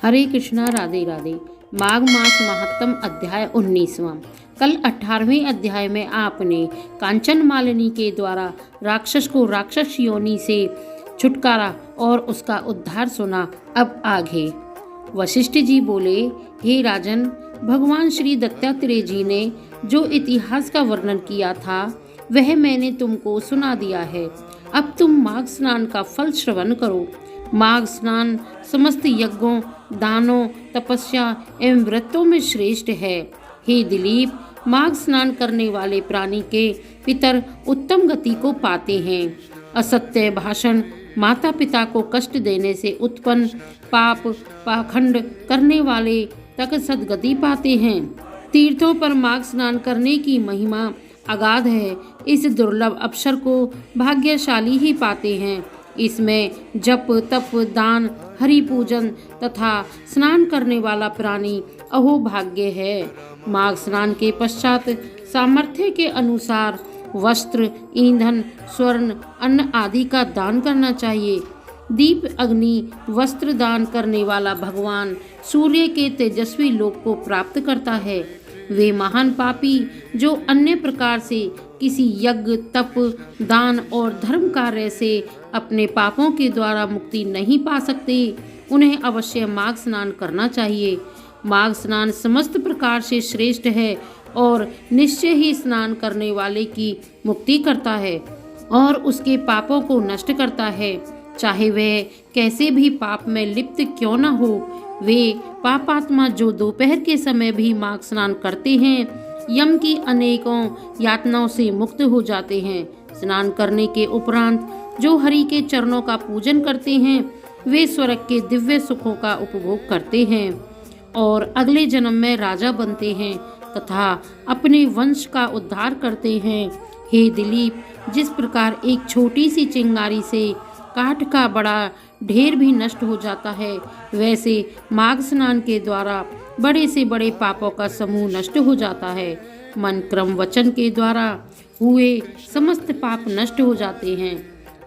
हरे कृष्णा, राधे राधे। माघ मास महात्म अध्याय 19वां। कल 18वें अध्याय में आपने कांचन मालिनी के द्वारा राक्षस को राक्षस योनि से छुटकारा और उसका उद्धार सुना। अब आगे वशिष्ठ जी बोले, हे राजन, भगवान श्री दत्तात्रेय जी ने जो इतिहास का वर्णन किया था वह मैंने तुमको सुना दिया है। अब तुम माघ स्नान का फल श्रवण करो। माघ स्नान समस्त यज्ञों, दानों, तपस्या एवं व्रतों में श्रेष्ठ है। हे दिलीप, माघ स्नान करने वाले प्राणी के पितर उत्तम गति को पाते हैं। असत्य भाषण, माता पिता को कष्ट देने से उत्पन्न पाप, पाखंड करने वाले तक सदगति पाते हैं। तीर्थों पर माघ स्नान करने की महिमा अगाध है। इस दुर्लभ अवसर को भाग्यशाली ही पाते हैं। इसमें जप, तप, दान, हरि पूजन तथा स्नान करने वाला प्राणी अहोभाग्य है। माघ स्नान के पश्चात सामर्थ्य के अनुसार वस्त्र, ईंधन, स्वर्ण, अन्न आदि का दान करना चाहिए। दीप, अग्नि, वस्त्र दान करने वाला भगवान सूर्य के तेजस्वी लोक को प्राप्त करता है। वे महान पापी जो अन्य प्रकार से किसी यज्ञ, तप, दान और धर्म कार्य से अपने पापों के द्वारा मुक्ति नहीं पा सकते, उन्हें अवश्य माघ स्नान करना चाहिए। माघ स्नान समस्त प्रकार से श्रेष्ठ है और निश्चय ही स्नान करने वाले की मुक्ति करता है और उसके पापों को नष्ट करता है, चाहे वह कैसे भी पाप में लिप्त क्यों न हो। वे पापात्मा जो दोपहर के समय भी माघ स्नान करते हैं, यम की अनेकों यातनाओं से मुक्त हो जाते हैं। स्नान करने के उपरांत जो हरि के चरणों का पूजन करते हैं, वे स्वर्ग के दिव्य सुखों का उपभोग करते हैं और अगले जन्म में राजा बनते हैं तथा अपने वंश का उद्धार करते हैं। हे दिलीप, जिस प्रकार एक छोटी सी चिंगारी से काठ का बड़ा ढेर भी नष्ट हो जाता है, वैसे माघ स्नान के द्वारा बड़े से बड़े पापों का समूह नष्ट हो जाता है। मन, क्रम, वचन के द्वारा हुए समस्त पाप नष्ट हो जाते हैं।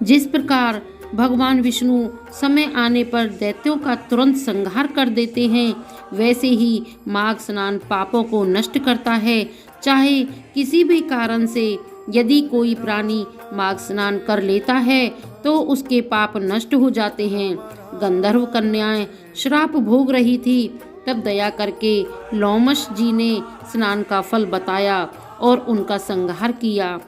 जिस प्रकार भगवान विष्णु समय आने पर दैत्यों का तुरंत संहार कर देते हैं, वैसे ही माघ स्नान पापों को नष्ट करता है। चाहे किसी भी कारण से यदि कोई प्राणी माघ स्नान कर लेता है तो उसके पाप नष्ट हो जाते हैं। गंधर्व कन्याएं श्राप भोग रही थी, तब दया करके लोमश जी ने स्नान का फल बताया और उनका संहार किया।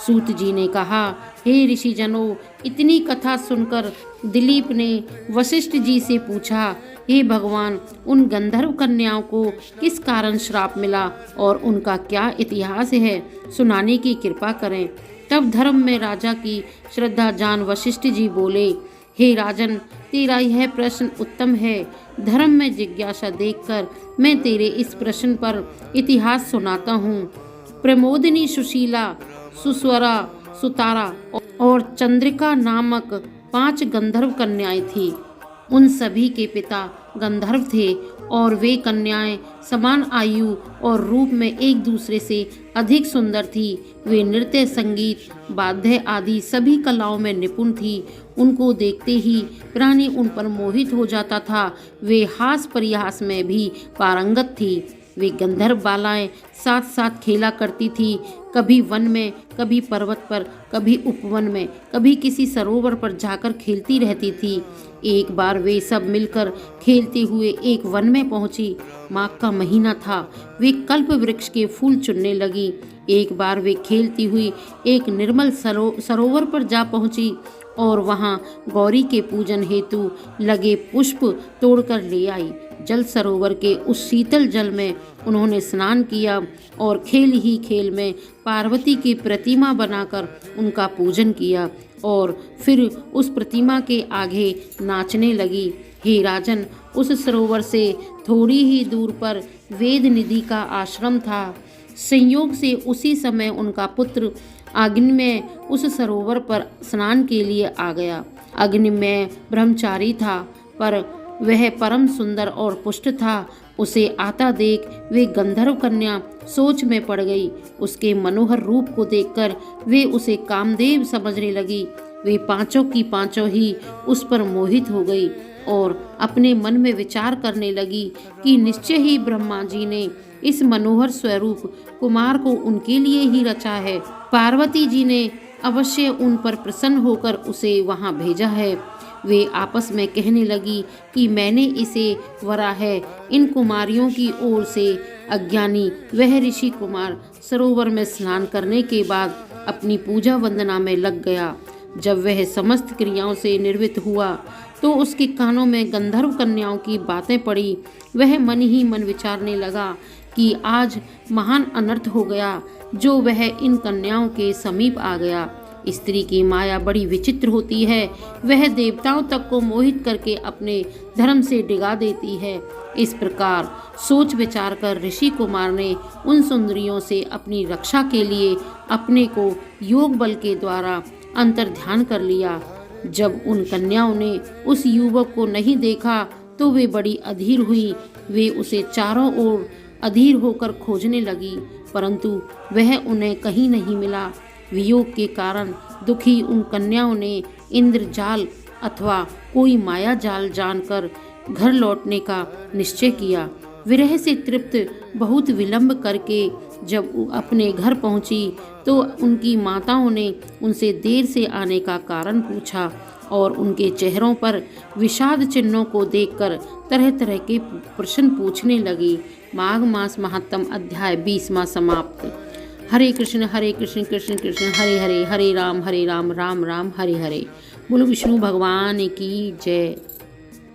सूत जी ने कहा, हे ऋषिजनों, इतनी कथा सुनकर दिलीप ने वशिष्ठ जी से पूछा, हे भगवान, उन गंधर्व कन्याओं को किस कारण श्राप मिला और उनका क्या इतिहास है, सुनाने की कृपा करें। तब धर्म में राजा की श्रद्धा जान वशिष्ठ जी बोले, हे राजन, तेरा यह प्रश्न उत्तम है। धर्म में जिज्ञासा देखकर मैं तेरे इस प्रश्न पर इतिहास सुनाता हूँ। प्रमोदिनी, सुशीला, सुस्वरा, सुतारा और चंद्रिका नामक 5 गंधर्व कन्याएं थीं। उन सभी के पिता गंधर्व थे और वे कन्याएं समान आयु और रूप में एक दूसरे से अधिक सुंदर थी। वे नृत्य, संगीत, वाद्य आदि सभी कलाओं में निपुण थी। उनको देखते ही प्राणी उन पर मोहित हो जाता था। वे हास परिहास में भी पारंगत थी। वे गंधर्व बालाएं साथ साथ खेला करती थी, कभी वन में, कभी पर्वत पर, कभी उपवन में, कभी किसी सरोवर पर जाकर खेलती रहती थी। एक बार वे सब मिलकर खेलते हुए एक वन में पहुंची। माघ का महीना था। वे कल्प वृक्ष के फूल चुनने लगी। एक बार वे खेलती हुई एक निर्मल सरोवर पर जा पहुंची और वहां गौरी के पूजन हेतु लगे पुष्प तोड़कर ले आई। जल सरोवर के उस शीतल जल में उन्होंने स्नान किया और खेल ही खेल में पार्वती की प्रतिमा बनाकर उनका पूजन किया और फिर उस प्रतिमा के आगे नाचने लगी। हे राजन, उस सरोवर से थोड़ी ही दूर पर वेद निधि का आश्रम था। संयोग से उसी समय उनका पुत्र अग्नि में उस सरोवर पर स्नान के लिए आ गया। अग्नि में ब्रह्मचारी था, पर वह परम सुंदर और पुष्ट था। उसे आता देख वे गंधर्व कन्या सोच में पड़ गई। उसके मनोहर रूप को देखकर वे उसे कामदेव समझने लगी। वे पांचों की पांचों ही उस पर मोहित हो गई। और अपने मन में विचार करने लगी कि निश्चय ही ब्रह्मा जी ने इस मनोहर स्वरूप कुमार को उनके लिए ही रचा है। पार्वती जी ने अवश्य उन पर प्रसन्न होकर उसे वहां भेजा है। वे आपस में कहने लगी कि मैंने इसे वरा है। इन कुमारियों की ओर से अज्ञानी वह ऋषि कुमार सरोवर में स्नान करने के बाद अपनी पूजा वंदना में लग गया। जब वह समस्त क्रियाओं से निर्वृत्त हुआ तो उसके कानों में गंधर्व कन्याओं की बातें पड़ी। वह मन ही मन विचारने लगा कि आज महान अनर्थ हो गया जो वह इन कन्याओं के समीप आ गया। स्त्री की माया बड़ी विचित्र होती है। वह देवताओं तक को मोहित करके अपने धर्म से डिगा देती है। इस प्रकार सोच विचार कर ऋषि कुमार ने उन सुंदरियों से अपनी रक्षा के लिए अपने को योग बल के द्वारा अंतर ध्यान कर लिया। जब उन कन्याओं ने उस युवक को नहीं देखा तो वे बड़ी अधीर हुई। वे उसे चारों ओर अधीर होकर खोजने लगी, परंतु वह उन्हें कहीं नहीं मिला। वियोग के कारण दुखी उन कन्याओं ने इंद्रजाल अथवा कोई माया जाल जानकर घर लौटने का निश्चय किया। विरह से तृप्त बहुत विलंब करके जब अपने घर पहुंची तो उनकी माताओं ने उनसे देर से आने का कारण पूछा और उनके चेहरों पर विषाद चिन्हों को देखकर तरह तरह के प्रश्न पूछने लगी। माघ मास महात्म अध्याय 20वां समाप्त। हरे कृष्ण कृष्ण कृष्ण हरे हरे, हरे राम राम राम हरे हरे। बोलो विष्णु भगवान की जय।